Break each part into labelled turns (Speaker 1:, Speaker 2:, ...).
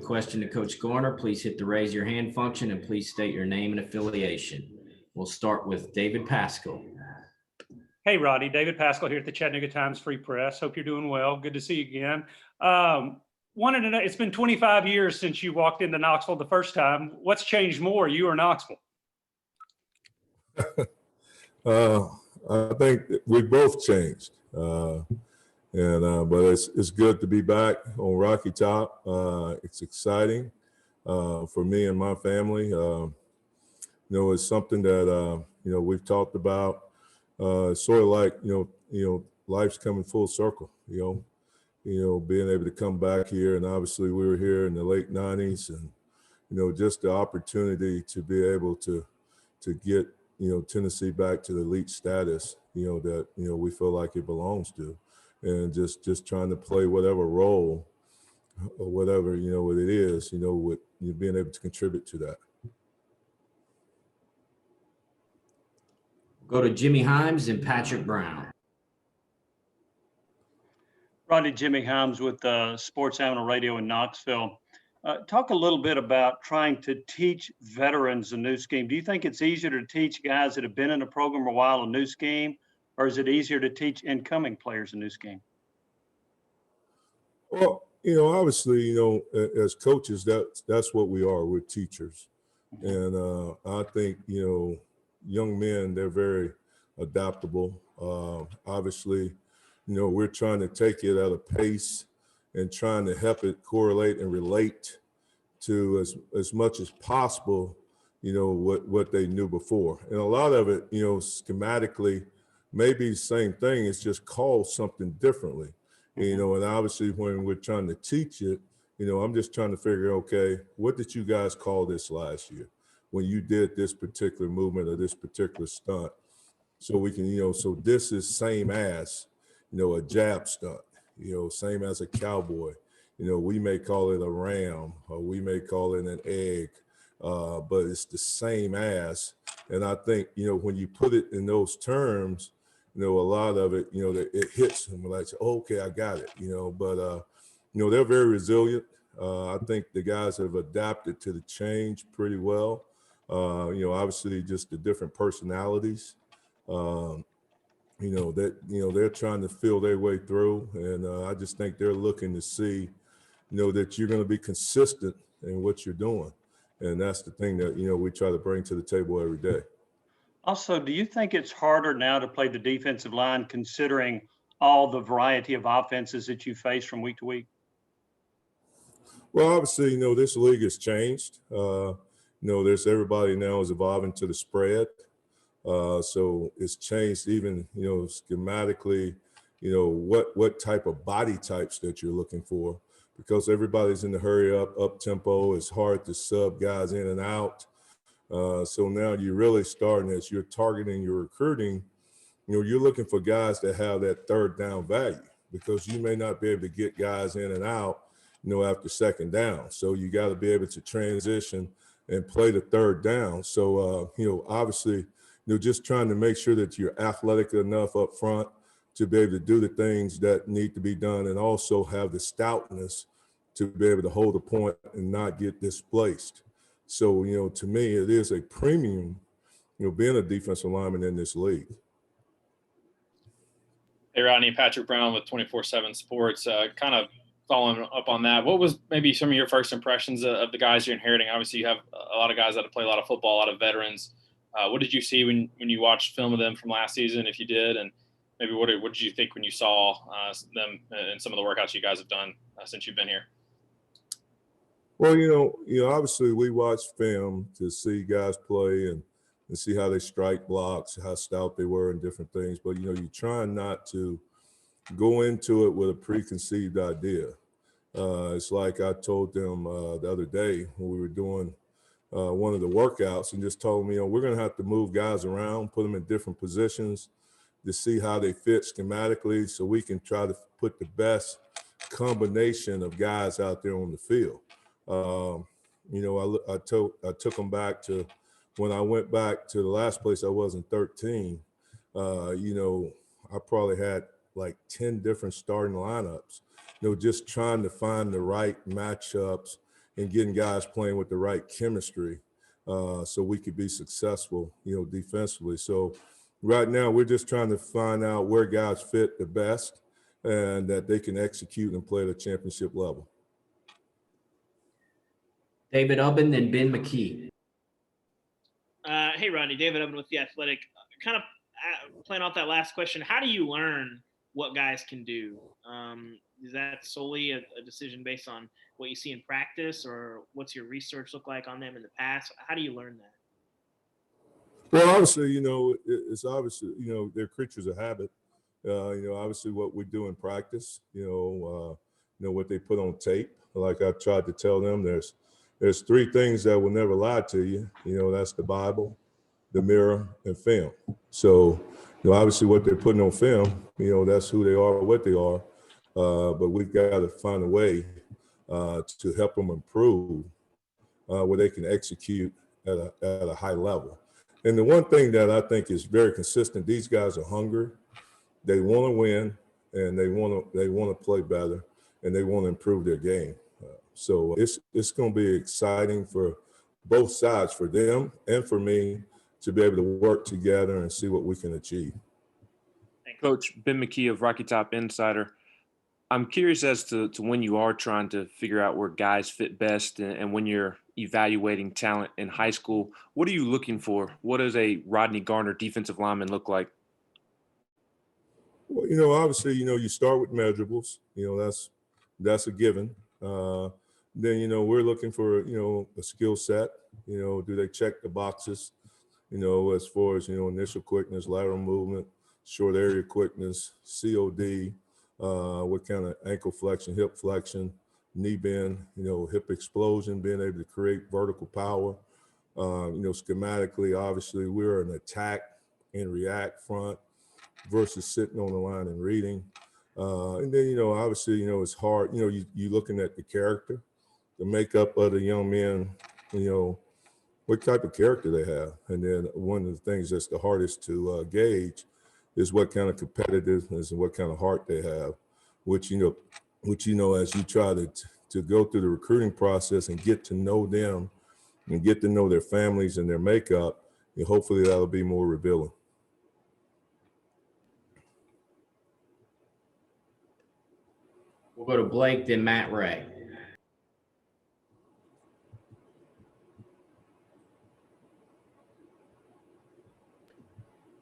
Speaker 1: question to Coach Garner, please hit the raise your hand function and please state your name and affiliation. We'll start with David Pascal.
Speaker 2: Hey, Rodney, David Pascal here at the Chattanooga Times Free Press. Hope you're doing well. Good to see you again. Wanted to know, it's been 25 years since you walked into Knoxville the first time. What's changed more, you or Knoxville?
Speaker 3: I think we both changed. But it's good to be back on Rocky Top. It's exciting for me and my family. It's something that we've talked about. Sort of like life's coming full circle. Being able to come back here, and obviously we were here in the late '90s, and just the opportunity to be able to get Tennessee back to the elite status. That we feel like it belongs to. And just trying to play whatever role or whatever, what it is, with being able to contribute to that.
Speaker 1: Go to Jimmy Himes and Patrick Brown.
Speaker 2: Rodney, Jimmy Himes with Sports Animal Radio in Knoxville. Talk a little bit about trying to teach veterans a new scheme. Do you think it's easier to teach guys that have been in the program a while a new scheme, or is it easier to teach incoming players a new scheme?
Speaker 3: Well, obviously, as coaches, that's what we are. We're teachers. Mm-hmm. And I think, young men, they're very adaptable. Obviously, we're trying to take it at a pace and trying to help it correlate and relate to as much as possible, what they knew before. And a lot of it, schematically, maybe the same thing, it's just called something differently. And obviously when we're trying to teach it, I'm just trying to figure, okay, what did you guys call this last year when you did this particular movement or this particular stunt? So we can, so this is same as, a jab stunt, same as a cowboy. We may call it a ram or we may call it an egg, but it's the same as. And I think, when you put it in those terms, a lot of it, it hits them like, oh, okay, I got it, but, they're very resilient. I think the guys have adapted to the change pretty well. Obviously just the different personalities, they're trying to feel their way through. And I just think they're looking to see, that you're going to be consistent in what you're doing. And that's the thing that, we try to bring to the table every day.
Speaker 2: Also, do you think it's harder now to play the defensive line considering all the variety of offenses that you face from week to week?
Speaker 3: Well, obviously, this league has changed. There's everybody now is evolving to the spread. So it's changed even, schematically, what type of body types that you're looking for, because everybody's in the hurry up tempo. It's hard to sub guys in and out. So now you're really starting, as you're targeting your recruiting, you're looking for guys that have that third down value, because you may not be able to get guys in and out, after second down. So you got to be able to transition and play the third down. So, obviously, just trying to make sure that you're athletic enough up front to be able to do the things that need to be done, and also have the stoutness to be able to hold a point and not get displaced. So, to me, it is a premium, being a defensive lineman in this league.
Speaker 4: Hey, Rodney, Patrick Brown with 24/7 Sports. Kind of following up on that, what was maybe some of your first impressions of the guys you're inheriting? Obviously, you have a lot of guys that have played a lot of football, a lot of veterans. What did you see when you watched film of them from last season, if you did? And maybe what did you think when you saw them and some of the workouts you guys have done since you've been here?
Speaker 3: Well, obviously we watch film to see guys play and see how they strike blocks, how stout they were and different things. But, you're trying not to go into it with a preconceived idea. It's like I told them the other day when we were doing one of the workouts, and just told me, we're going to have to move guys around, put them in different positions to see how they fit schematically, so we can try to put the best combination of guys out there on the field. I took them back to when I went back to the last place I was in 13. I probably had like 10 different starting lineups, just trying to find the right matchups, and getting guys playing with the right chemistry so we could be successful, defensively. So right now we're just trying to find out where guys fit the best and that they can execute and play at a championship level.
Speaker 1: David Ubben, then Ben McKee.
Speaker 5: Hey, Rodney, David Ubben with The Athletic. Kind of playing off that last question, how do you learn what guys can do? Is that solely a decision based on what you see in practice, or what's your research look like on them in the past? How do you learn that?
Speaker 3: Well, obviously, it's obviously, they're creatures of habit. Obviously what we do in practice, what they put on tape. Like I tried to tell them, there's three things that will never lie to you. That's the Bible, the mirror, and film. So, obviously what they're putting on film, that's who they are, what they are. But we've got to find a way to help them improve where they can execute at a high level. And the one thing that I think is very consistent, these guys are hungry. They want to win, and they want to play better, and they want to improve their game. So it's going to be exciting for both sides, for them and for me, to be able to work together and see what we can achieve.
Speaker 6: Coach, Ben McKee of Rocky Top Insider. I'm curious as to when you are trying to figure out where guys fit best and when you're evaluating talent in high school, what are you looking for? What does a Rodney Garner defensive lineman look like?
Speaker 3: Well, obviously, you start with measurables. That's a given. Then, we're looking for, a skill set. Do they check the boxes, as far as, initial quickness, lateral movement, short area quickness, COD, what kind of ankle flexion, hip flexion, knee bend, hip explosion, being able to create vertical power. Schematically, obviously, we're an attack and react front versus sitting on the line and reading. And then, obviously, it's hard, you're looking at the character, the makeup of the young men, what type of character they have. And then one of the things that's the hardest to gauge is what kind of competitiveness and what kind of heart they have, which, as you try to go through the recruiting process and get to know them and get to know their families and their makeup, hopefully that'll be more revealing.
Speaker 1: We'll go to Blake, then Matt Ray.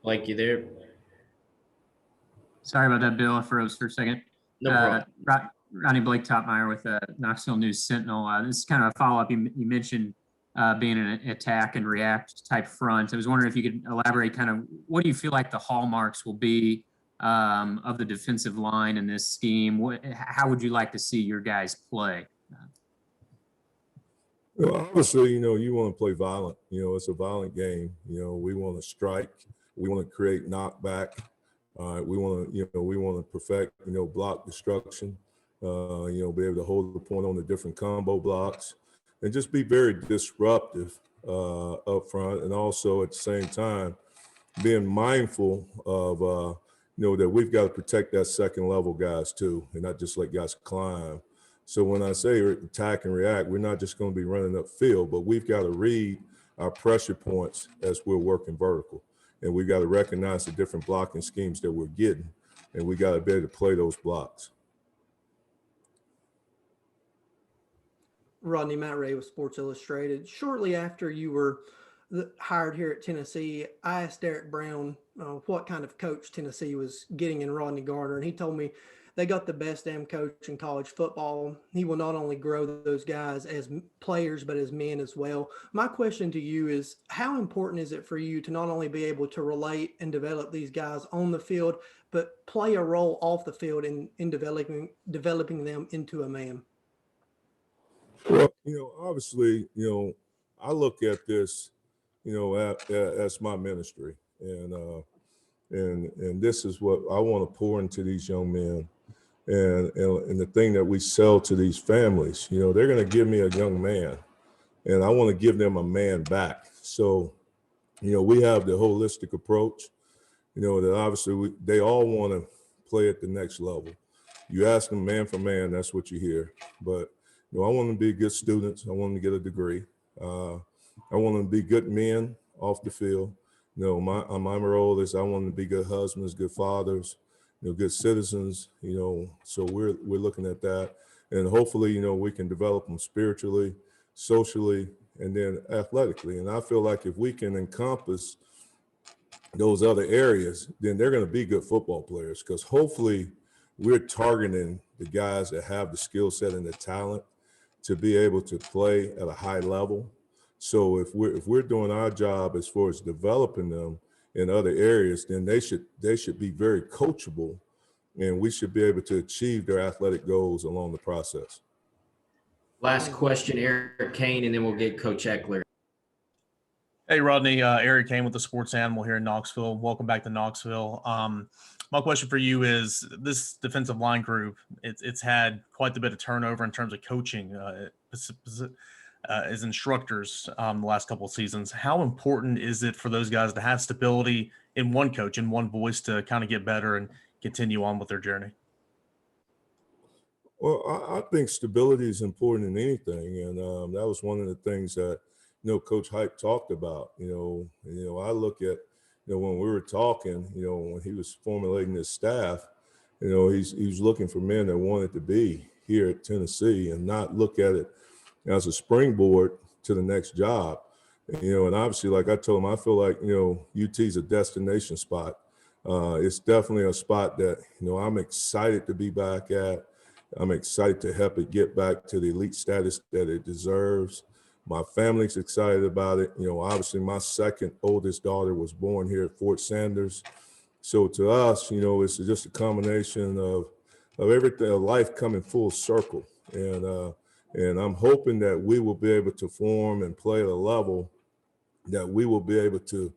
Speaker 1: Blake, you there?
Speaker 7: Sorry about that, Bill. I froze for a second.
Speaker 1: No problem.
Speaker 7: Rodney Blake Topmeyer with Knoxville News Sentinel. This is kind of a follow-up. You mentioned being an attack and react type front. I was wondering if you could elaborate kind of what do you feel like the hallmarks will be of the defensive line in this scheme? How would you like to see your guys play?
Speaker 3: Well, obviously, you want to play violent. It's a violent game. We want to strike. We want to create knockback. We want to perfect, block destruction. Be able to hold the point on the different combo blocks, and just be very disruptive up front, and also at the same time being mindful of that we've got to protect that second level guys too, and not just let guys climb. So when I say attack and react, we're not just going to be running upfield, but we've got to read our pressure points as we're working vertical. And we got to recognize the different blocking schemes that we're getting, and we got to be able to play those blocks.
Speaker 8: Rodney, Matt Ray with Sports Illustrated. Shortly after you were hired here at Tennessee, I asked Derek Brown what kind of coach Tennessee was getting in Rodney Garner, and he told me they got the best damn coach in college football. He will not only grow those guys as players, but as men as well. My question to you is, how important is it for you to not only be able to relate and develop these guys on the field, but play a role off the field in developing them into a man?
Speaker 3: Well, obviously, I look at this, as my ministry, and this is what I want to pour into these young men. And the thing that we sell to these families, they're going to give me a young man, and I want to give them a man back. So, we have the holistic approach, that obviously they all want to play at the next level. You ask them man for man, that's what you hear. But, You know, I want them to be good students. I want them to get a degree. I want them to be good men off the field. You know, my role is I want them to be good husbands, good fathers, you know, good citizens. You know, so we're looking at that, and hopefully, you know, we can develop them spiritually, socially, and then athletically. And I feel like if we can encompass those other areas, then they're going to be good football players, because hopefully we're targeting the guys that have the skill set and the talent to be able to play at a high level. So if we're doing our job as far as developing them in other areas, then they should be very coachable, and we should be able to achieve their athletic goals along the process.
Speaker 1: Last question, Eric Kane, and then we'll get Coach Eckler.
Speaker 9: Hey, Rodney, Eric Kane with the Sports Animal here in Knoxville. Welcome back to Knoxville. My question for you is, this defensive line group, it's had quite a bit of turnover in terms of coaching as instructors the last couple of seasons. How important is it for those guys to have stability in one coach, in one voice, to kind of get better and continue on with their journey?
Speaker 3: Well, I think stability is important in anything, and that was one of the things that, you know, Coach Hype talked about. You know, I look at, you know, when we were talking, you know, when he was formulating his staff, you know, he's looking for men that wanted to be here at Tennessee and not look at it as a springboard to the next job. You know, and obviously, like I told him, I feel like, you know, UT is a destination spot. It's definitely a spot that, you know, I'm excited to be back at. I'm excited to help it get back to the elite status that it deserves. My family's excited about it. You know, obviously my second oldest daughter was born here at Fort Sanders. So to us, you know, it's just a combination of everything, of life coming full circle. And I'm hoping that we will be able to form and play at a level that we will be able to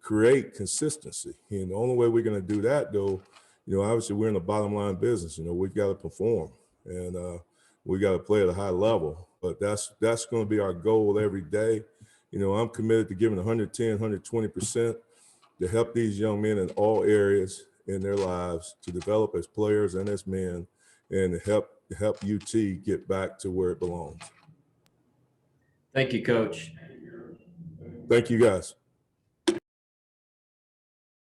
Speaker 3: create consistency. And the only way we're going to do that, though, you know, obviously we're in the bottom line business. You know, we've got to perform, and we got to play at a high level. But that's going to be our goal every day. You know, I'm committed to giving 110, 120% to help these young men in all areas in their lives to develop as players and as men, and to help UT get back to where it belongs.
Speaker 1: Thank you, Coach.
Speaker 3: Thank you, guys.